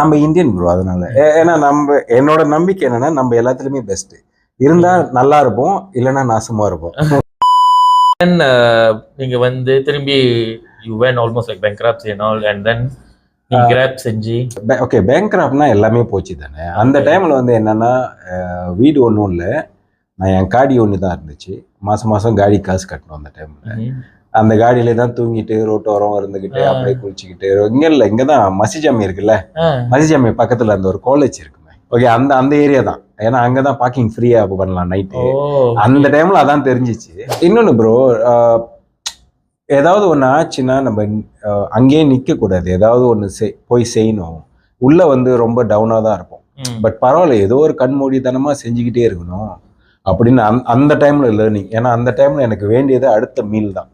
நம்ம Indian bro, அதனால ஏன்னா என்னோட நம்பிக்கை என்னன்னா நம்ம எல்லாத்துலயுமே பெஸ்ட் இருந்தா நல்லா இருப்போம், இல்லைன்னா நாசமா இருப்போம். நீங்க வந்து திரும்பி you went almost like bankruptcy and all and then நீ கிராப் செஞ்சு ஓகே பேங்க்ராப்ட்னா எல்லாமே போச்சு தானே. அந்த டைம்ல வந்து என்னன்னா வீடு ஒன்றும் இல்லை, நான் என் காடி ஒன்று தான் இருந்துச்சு. மாசம் மாசம் காடி காசு கட்டணும். அந்த டைம்ல அந்த காடியில தான் தூங்கிட்டு ரோட்டோரம் இருந்துகிட்டு அப்படியே குளிச்சுக்கிட்டு, இங்க இல்லை இங்கதான் மசிஜாமி இருக்குல்ல, மசிஜாமி பக்கத்துல அந்த ஒரு காலேஜ் இருக்குமே, ஓகே அந்த அந்த ஏரியா தான். ஏன்னா அங்கதான் பார்க்கிங் ஃப்ரீயா பண்ணலாம் நைட்டு. அந்த டைம்ல அதான் தெரிஞ்சிச்சு. இன்னொன்னு ப்ரோ, ஏதாவது ஒன்று ஆச்சுன்னா நம்ம அங்கேயே நிற்க கூடாது, ஏதாவது ஒன்று போய் செய்யணும். உள்ள வந்து ரொம்ப டவுனாக தான் இருப்போம். பட் பரவாயில்ல, ஏதோ ஒரு கண்மூடித்தனமா செஞ்சுக்கிட்டே இருக்கணும் அப்படின்னு அந்த டைம்ல லேர்னிங். ஏன்னா அந்த டைம்ல எனக்கு வேண்டியது அடுத்த மீல் தான்.